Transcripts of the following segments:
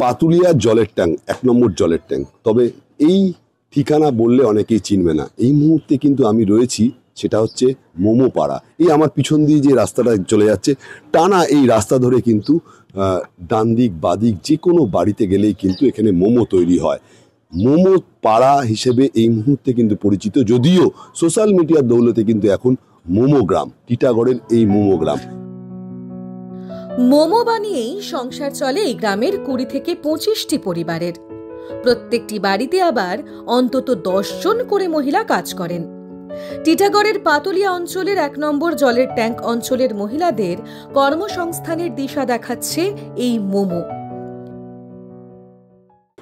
পাতুলিয়ার জলের ট্যাঙ্ক, 1 নম্বর জলের ট্যাঙ্ক। তবে এই ঠিকানা বললে অনেকেই চিনবে না। এই মুহূর্তে কিন্তু আমি রয়েছি, সেটা হচ্ছে মোমো পাড়া। এই আমার পিছন দিয়ে যে রাস্তাটা চলে যাচ্ছে, টানা এই রাস্তা ধরে কিন্তু ডান দিক বাদিক যে কোনো বাড়িতে গেলেই কিন্তু এখানে মোমো তৈরি হয়। মোমো পাড়া হিসেবে এই মুহূর্তে কিন্তু পরিচিত, যদিও সোশ্যাল মিডিয়ার দৌলতে কিন্তু এখন মোমো গ্রাম, টিটাগড়ের এই মোমো গ্রাম। মোমো বানিয়েই সংসার চলে এই গ্রামের 20 থেকে 25টি পরিবারের। প্রত্যেকটি বাড়িতে আবার অন্তত 10 জন করে মহিলা কাজ করেন। টিটাগড়ের পাতুলিয়া অঞ্চলের 1 নম্বর জলের ট্যাঙ্ক অঞ্চলের মহিলাদের কর্মসংস্থানের দিশা দেখাচ্ছে এই মোমো।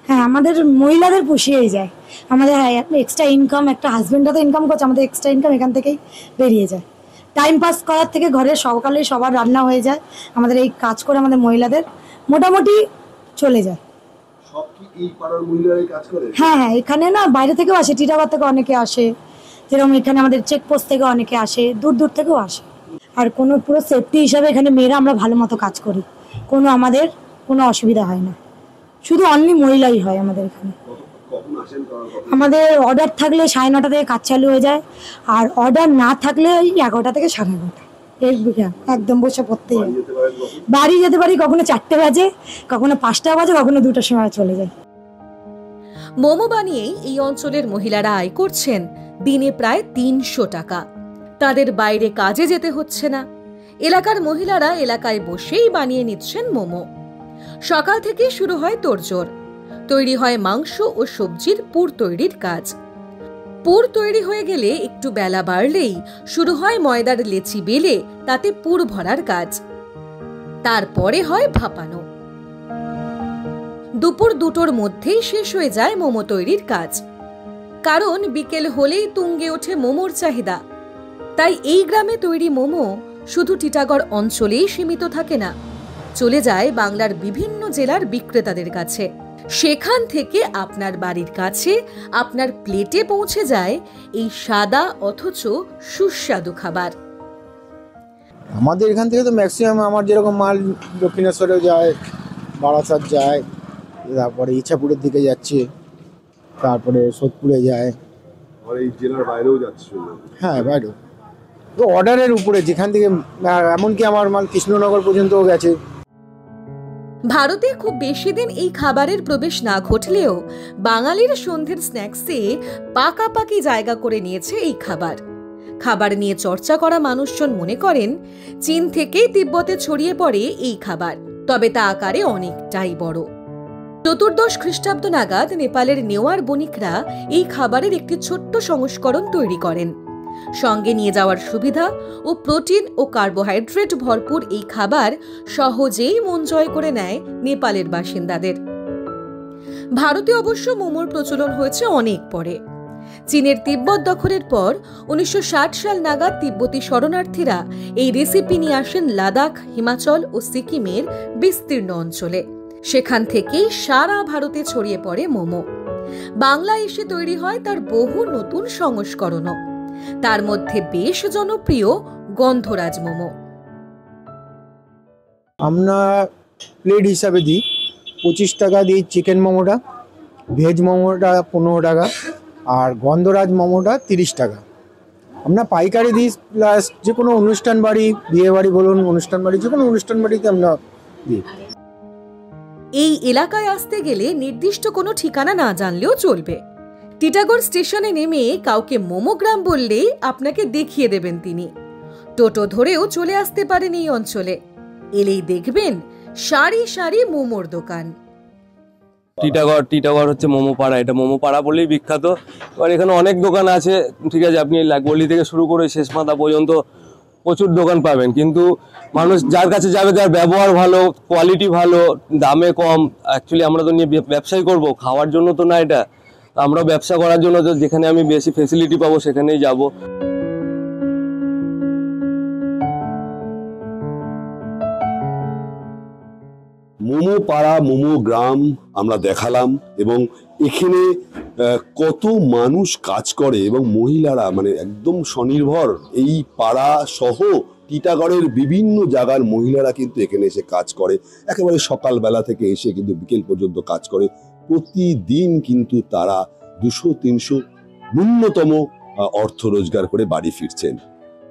হ্যাঁ, আমাদের মহিলাদের পুষিয়েই যায়। আমাদের এক্সট্রা ইনকাম, একটা হাজবেন্ডরা তো ইনকাম করছে, আমাদের এক্সট্রা ইনকাম এখান থেকেই বেরিয়ে যায়। টাইম পাস করার থেকে ঘরের সকালে সবার রান্না হয়ে যায়। আমাদের এই কাজ করে আমাদের মহিলাদের মোটামুটি চলে যায়। সব কি এই পাড়ার মহিলারাই কাজ করে? হ্যাঁ হ্যাঁ, এখানে না বাইরে থেকেও আসে, টিটাগড় থেকে অনেকে আসে, যেরকম এখানে আমাদের চেকপোস্ট থেকে অনেকে আসে, দূর দূর থেকেও আসে। আর কোনো পুরো সেফটি হিসাবে এখানে মেয়েরা আমরা ভালো মতো কাজ করি, আমাদের কোনো অসুবিধা হয় না। শুধু অনলি মহিলাই হয় আমাদের এখানে। আমাদের অর্ডার থাকলে 9:30 থেকে কাজ চালু হয়ে যায়, আর অর্ডার না থাকলে ওই 11টা থেকে 11:30 একদম বসে পড়তে যায়। বাড়ি যেতে পারি কখনো 4টে বাজে, কখনো 5টা বাজে, কখনো 2টার সময় চলে যায়। মোমো বানিয়েই এই অঞ্চলের মহিলারা আয় করছেন দিনে প্রায় 300 টাকা। তাদের বাইরে কাজে যেতে হচ্ছে না। এলাকার মহিলারা এলাকায় বসেই বানিয়ে নিচ্ছেন মোমো। সকাল থেকে শুরু হয় তোড়জোড়। তৈরি হয় মাংস ও সবজির পুর তৈরির কাজ। পুর তৈরি হয়ে গেলে একটু বেলা বাড়লেই শুরু হয় ময়দার লেচি বেলে তাতে পুর ভরার কাজ। তারপরে হয় ভাপানো। দুপুর 2টোর মধ্যেই শেষ হয়ে যায় মোমো তৈরির কাজ। কারণ বিকেল হলেই তুঙ্গে ওঠে মোমোর চাহিদা। তাই এই গ্রামে তৈরি মোমো শুধু টিটাগড় অঞ্চলেই সীমিত থাকে না, চলে যায় বাংলার বিভিন্ন জেলার বিক্রেতাদের কাছে। সেখান থেকে আপনার বাড়ির কাছে আপনার প্লেটে পৌঁছে যায় এই সাদা অথচ সুস্বাদু খাবার। আমাদের এখান থেকে তো ম্যাক্সিমাম আমার যেরকম মাল দক্ষিণেশ্বরে যায়, বারাসাত যায়, তারপরে ইচ্ছাপুরের দিকে যাচ্ছে, তারপরে সোদপুরে যায়, আর এই জেলার বাইরেও যাচ্ছে। হ্যাঁ, বাইরেও। তো অর্ডারের উপরে যেখান থেকে, এমনকি আমার মাল কৃষ্ণনগর পর্যন্তও গেছে। ভারতে খুব বেশি দিন এই খাবারের প্রবেশ না ঘটলেও বাঙালির সন্ধ্যের স্ন্যাক্সে পাকাপাকি জায়গা করে নিয়েছে এই খাবার। খাবার নিয়ে চর্চা করা মানুষজন মনে করেন চীন থেকেই তিব্বতে ছড়িয়ে পড়ে এই খাবার, তবে তা আকারে অনেকটাই বড়। 14 খ্রিস্টাব্দ নাগাদ নেপালের নেওয়ার বণিকরা এই খাবারের একটি ছোট্ট সংস্করণ তৈরি করেন। সঙ্গে নিয়ে যাওয়ার সুবিধা ও প্রোটিন ও কার্বোহাইড্রেট ভরপুর এই খাবার সহজেই মন জয় করে নেয় নেপালের বাসিন্দাদের। ভারতে অবশ্য মোমোর প্রচলন হয়েছে অনেক পরে। চীনের তিব্বত দখলের পর 1960 সাল নাগাদ তিব্বতী শরণার্থীরা এই রেসিপি নিয়ে আসেন লাদাখ, হিমাচল ও সিকিমের বিস্তীর্ণ অঞ্চলে। সেখান থেকেই সারা ভারতে ছড়িয়ে পড়ে মোমো। বাংলা এসে তৈরি হয় তার বহু নতুন সংস্করণও। তার মধ্যে বেশ জনপ্রিয় গন্ধরাজ মোমো। আমরা প্লেট হিসাবে দিই 25 টাকা দিই চিকেন মোমোটা, ভেজ মোমোটা 15 টাকা, আর গন্ধরাজ মোমোটা 30 টাকা। আমরা পাইকারি দিই, প্লাস যে কোনো অনুষ্ঠান বাড়ি, বিয়ে বাড়ি বলুন, অনুষ্ঠান বাড়ি, যে কোনো অনুষ্ঠান বাড়িতে আমরা দিই। এই এলাকায় আসতে গেলে নির্দিষ্ট কোনো ঠিকানা না জানলেও চলবে। টিটাগড় স্টেশনে নেমে কাউকে মোমো গ্রাম বললে আপনাকে দেখিয়ে দেবেন তিনি। টোটো ধরেও চলে আসতে পারেন এই অঞ্চলে। এলেই দেখবেন সারি সারি মোমোর দোকান। টিটাগড় হচ্ছে মোমো পাড়া। এটা মোমো পাড়া বলেই বিখ্যাত। এবার এখানে অনেক দোকান আছে, ঠিক আছে, আপনি গলি থেকে শুরু করে শেষ মাথা পর্যন্ত প্রচুর দোকান পাবেন। কিন্তু মানুষ যার কাছে যাবে, তার ব্যবহার ভালো, কোয়ালিটি ভালো, দামে কম। অ্যাকচুয়ালি আমরা তো নিয়ে ব্যবসাই করব, খাওয়ার জন্য তো না। এটা আমরা ব্যবসা করার জন্য তো যেখানে আমি বেশি ফেসিলিটি পাবো সেখানেই যাব। মোমো পাড়া, মোমো গ্রাম আমরা দেখালাম, এবং এখানে কত মানুষ কাজ করে এবং মহিলারা মানে একদম স্বনির্ভর। এই পাড়া সহ টিটাগড়ের বিভিন্ন জায়গার মহিলারা কিন্তু এখানে এসে কাজ করে, একেবারে সকালবেলা থেকে এসে কিন্তু বিকেল পর্যন্ত কাজ করে। প্রতিদিন কিন্তু তারা 200-300 ন্যূনতম অর্থ রোজগার করে বাড়ি ফিরছেন।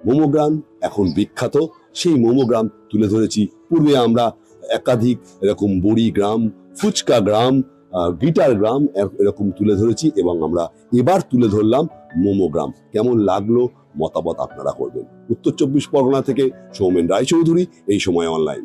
মোমোগ্রাম এখন বিখ্যাত, সেই মোমোগ্রাম তুলে ধরেছি। পূর্বে আমরা একাধিক এরকম বড়ি গ্রাম, ফুচকা গ্রাম, গিটার গ্রাম এরকম তুলে ধরেছি এবং আমরা এবার তুলে ধরলাম মোমোগ্রাম। কেমন লাগলো মতামত আপনারা করবেন। উত্তর 24 পরগনা থেকে সৌমেন রায়চৌধুরী, এই সময় অনলাইন।